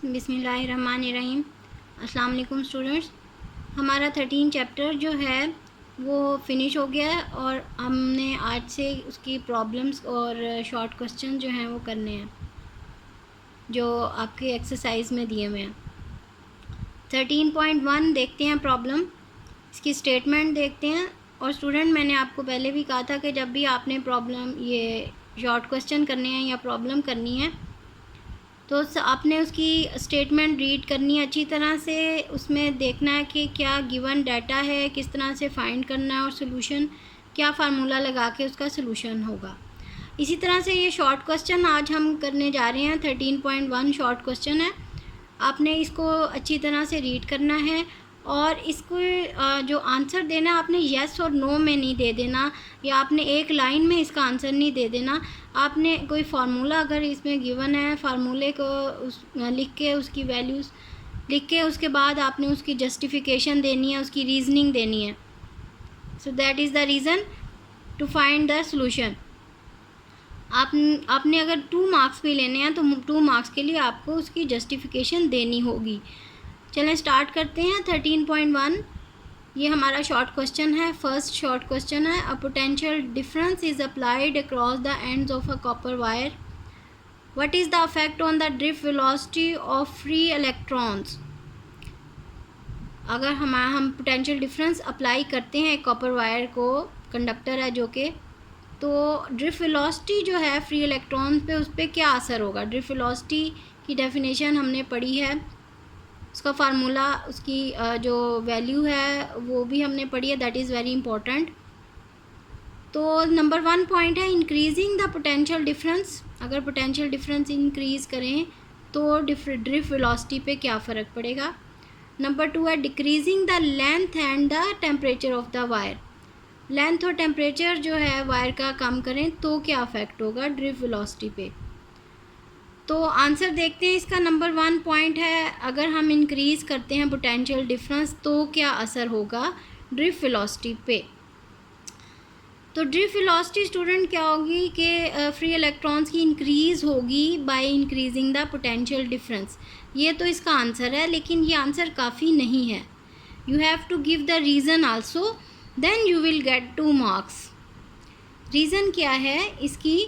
बिस्मिल्लाहिर्रहमानिर्रहीम। अस्सलाम वालेकुम स्टूडेंट्स। हमारा 13 चैप्टर जो है वो फ़िनिश हो गया है और हमने आज से उसकी प्रॉब्लम्स और शॉर्ट क्वेश्चन जो हैं वो करने हैं जो आपके एक्सरसाइज में दिए हुए हैं। 13.1 देखते हैं प्रॉब्लम, इसकी स्टेटमेंट देखते हैं। और स्टूडेंट, मैंने आपको पहले भी कहा था कि जब भी आपने प्रॉब्लम ये शॉर्ट क्वेश्चन करने हैं या प्रॉब्लम करनी है तो आपने उसकी स्टेटमेंट रीड करनी है अच्छी तरह से। उसमें देखना है कि क्या गिवन डाटा है, किस तरह से फाइंड करना है और सोल्यूशन क्या फार्मूला लगा के उसका सोल्यूशन होगा। इसी तरह से ये शॉर्ट क्वेश्चन आज हम करने जा रहे हैं। 13.1 शॉर्ट क्वेश्चन है। आपने इसको अच्छी तरह से रीड करना है और इसको जो आंसर देना है आपने येस और नो में नहीं दे देना, या आपने एक लाइन में इसका आंसर नहीं दे देना। आपने कोई फार्मूला अगर इसमें गिवन है, फार्मूले को लिख के उसकी वैल्यूज़ लिख के उसके बाद आपने उसकी जस्टिफिकेशन देनी है, उसकी रीज़निंग देनी है। So that is the reason to find the solution. आपने अगर 2 मार्क्स भी लेने हैं तो 2 मार्क्स के लिए आपको उसकी जस्टिफिकेशन देनी होगी। चलें स्टार्ट करते हैं। 13.1 ये हमारा शॉर्ट क्वेश्चन है। फर्स्ट शॉर्ट क्वेश्चन है, a potential difference is applied across the ends of a copper wire. What is the effect on the drift velocity of free electrons. अगर हम पोटेंशियल डिफरेंस अप्लाई करते हैं copper wire को, conductor है जो कि, तो ड्रिफ्ट वेलोसिटी जो है फ्री इलेक्ट्रॉन पे उस पर क्या असर होगा। ड्रिफ्ट वेलोसिटी की डेफिनेशन हमने पढ़ी है, उसका फार्मूला, उसकी जो वैल्यू है वो भी हमने पढ़ी है। That is very important. तो नंबर 1 पॉइंट है इंक्रीजिंग द पोटेंशियल डिफरेंस। अगर पोटेंशियल डिफरेंस इंक्रीज़ करें तो ड्रिफ्ट वेलोसिटी पे क्या फ़र्क पड़ेगा। नंबर 2 है decreasing the length and the temperature of the wire. Length और टेम्परेचर जो है वायर का कम करें तो क्या अफेक्ट होगा ड्रिफ्ट वेलोसिटी पे। तो आंसर देखते हैं इसका। नंबर 1 पॉइंट है, अगर हम इंक्रीज़ करते हैं पोटेंशियल डिफरेंस तो क्या असर होगा ड्रिफ्ट वेलोसिटी पे। तो ड्रिफ्ट वेलोसिटी स्टूडेंट क्या होगी कि फ्री इलेक्ट्रॉन्स की इंक्रीज़ होगी by increasing the potential difference. ये तो इसका आंसर है, लेकिन ये आंसर काफ़ी नहीं है। You have to give the reason also, then you will get 2 marks. Reason क्या है इसकी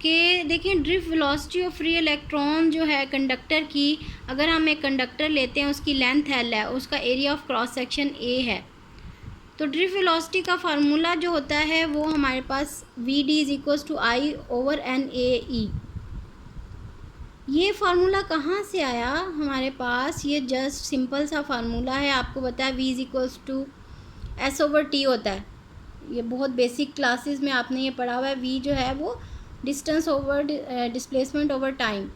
कि देखें, drift velocity of free electron जो है कंडक्टर की, अगर हम एक कंडक्टर लेते हैं, उसकी लेंथ एल है, उसका area of cross section A है, तो ड्रिफ्ट वेलोसिटी का फार्मूला जो होता है वो हमारे पास V D is equals to I over N A E. ये फार्मूला कहाँ से आया हमारे पास। ये जस्ट सिंपल सा फार्मूला है। आपको पता है v is equals to s over t होता है। ये बहुत बेसिक क्लासेस में आपने ये पढ़ा हुआ है। वी जो है वो distance over displacement over time.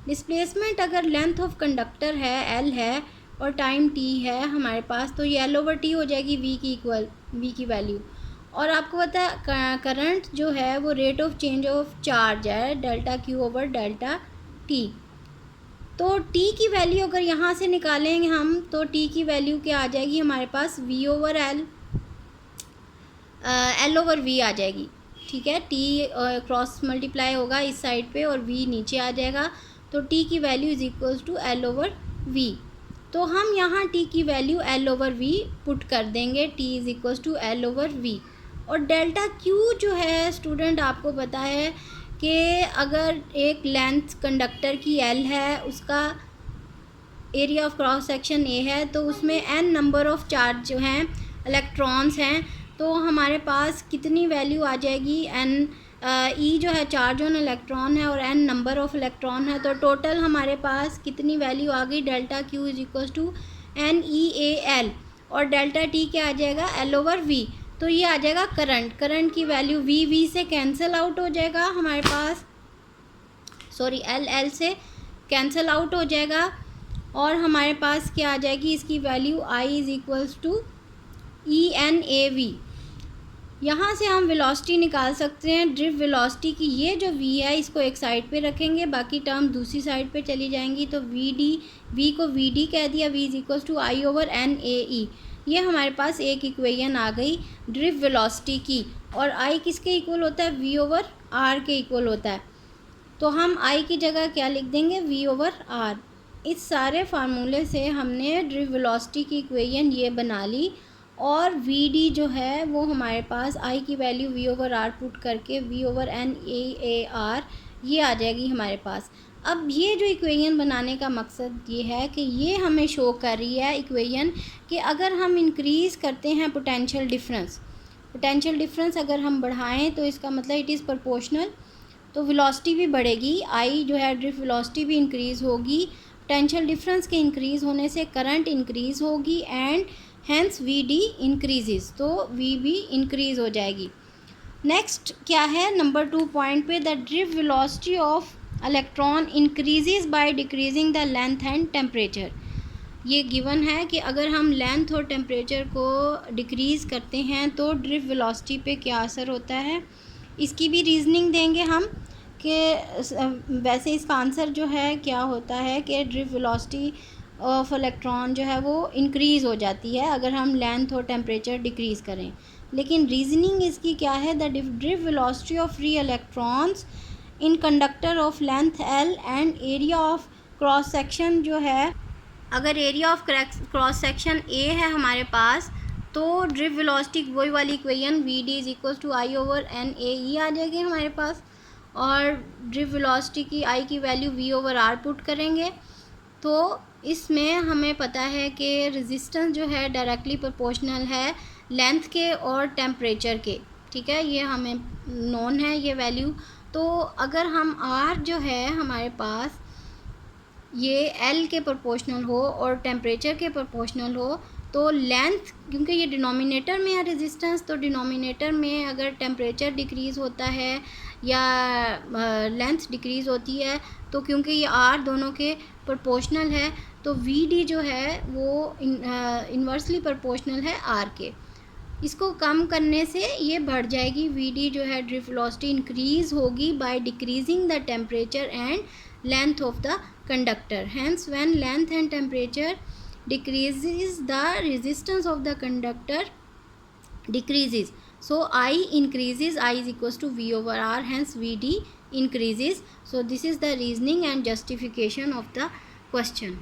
Displacement अगर लेंथ ऑफ कंडक्टर है एल है और टाइम टी है हमारे पास, तो ये एल ओवर टी हो जाएगी वी की इक्वल, वी की वैल्यू। और आपको पता है करंट जो है वो rate of change of charge है, delta Q over delta T. तो टी की वैल्यू अगर यहाँ से निकालेंगे हम तो टी की वैल्यू क्या आ जाएगी हमारे पास, V over L, L over V आ जाएगी। ठीक है, टी क्रॉस मल्टीप्लाई होगा इस साइड पे और वी नीचे आ जाएगा, तो टी की value is equals to l over v. तो हम यहाँ टी की value l over v put कर देंगे, t is equals to l over v. और डेल्टा क्यू जो है स्टूडेंट आपको पता है कि अगर एक लेंथ कंडक्टर की एल है, उसका area of cross section A है, तो उसमें एन नंबर ऑफ चार्ज जो हैं, इलेक्ट्रॉन्स हैं, तो हमारे पास कितनी वैल्यू आ जाएगी, एन ई जो है चार्ज ऑन इलेक्ट्रॉन है और एन नंबर ऑफ इलेक्ट्रॉन है, तो टोटल हमारे पास कितनी वैल्यू आ गई, delta q is equals to n e a l, और डेल्टा टी क्या आ जाएगा, एल ओवर वी। तो ये आ जाएगा करंट। करंट की वैल्यू वी वी से कैंसिल आउट हो जाएगा हमारे पास, सॉरी एल एल से कैंसिल आउट हो जाएगा, और हमारे पास क्या आ जाएगी इसकी value, i is equals to e n a v. यहाँ से हम वेलोसिटी निकाल सकते हैं ड्रिफ्ट वेलोसिटी की। ये जो वी है इसको एक साइड पे रखेंगे, बाकी टर्म दूसरी साइड पे चली जाएंगी, तो वी डी, वी को वी डी कह दिया, V is equals to I over N A E. ये हमारे पास एक इक्वेशन आ गई ड्रिफ्ट वेलोसिटी की। और आई किसके इक्वल होता है, वी ओवर आर के इक्वल होता है। तो हम आई की जगह क्या लिख देंगे, वी ओवर आर। इस सारे फार्मूले से हमने ड्रिफ्ट वेलोसिटी की इक्वेशन ये बना ली, और वी डी जो है वो हमारे पास आई की value V over R put करके V over N A R ये आ जाएगी हमारे पास। अब ये जो इक्वेशन बनाने का मकसद ये है कि ये हमें शो कर रही है इक्वेशन कि अगर हम इंक्रीज़ करते हैं पोटेंशियल डिफरेंस अगर हम बढ़ाएं तो इसका मतलब इट इज़ प्रोपोर्शनल, तो वेलोसिटी भी बढ़ेगी, आई जो है ड्रिफ्ट वेलोसिटी भी इंक्रीज़ होगी, पोटेंशियल डिफरेंस के इंक्रीज़ होने से करंट इंक्रीज़ होगी and hence v d increases, तो वी भी इंक्रीज़ हो जाएगी। नेक्स्ट क्या है नंबर 2 पॉइंट पे, the drift velocity of electron increases by decreasing the length and temperature. ये गिवन है कि अगर हम लेंथ और टेम्परेचर को डिक्रीज़ करते हैं तो ड्रिफ्ट वेलोसिटी पे क्या असर होता है, इसकी भी रीज़निंग देंगे हम कि वैसे इसका आंसर जो है क्या होता है कि ड्रिफ्ट वेलोसिटी ऑफ इलेक्ट्रॉन जो है वो इंक्रीज़ हो जाती है अगर हम लेंथ और टेम्परेचर डिक्रीज़ करें। लेकिन रीज़निंग इसकी क्या है, the drift velocity of free electrons in conductor of length L and area of cross section जो है, अगर area of cross section A है हमारे पास तो ड्रिफ्ट वेलोसिटी वही वाली equation V D is equal to I over N A E आ जाएगी हमारे पास, और ड्रिफ्ट वेलोसिटी की आई की value V over R put करेंगे। तो इसमें हमें पता है कि रेजिस्टेंस जो है डायरेक्टली प्रोपोर्शनल है लेंथ के और टेम्परेचर के, ठीक है, ये हमें नोन है ये वैल्यू। तो अगर हम आर जो है हमारे पास ये एल के प्रोपोर्शनल हो और टेम्परेचर के प्रोपोर्शनल हो तो लेंथ, क्योंकि ये डिनोमिनेटर में है रेजिस्टेंस, तो डिनोमिनेटर में अगर टेम्परेचर डिक्रीज़ होता है या लेंथ डिक्रीज़ होती है तो क्योंकि ये आर दोनों के प्रोपोर्शनल है तो वी डी जो है वो इन्वर्सली प्रोपोर्शनल है आर के। इसको कम करने से ये बढ़ जाएगी, वी डी जो है ड्रिफ्ट वेलोसिटी इंक्रीज़ होगी bye decreasing the temperature and length of the conductor. Hence when length and temperature decreases the resistance of the conductor decreases, so I increases, I is equals to V over R, hence VD increases. So this is the reasoning and justification of the question.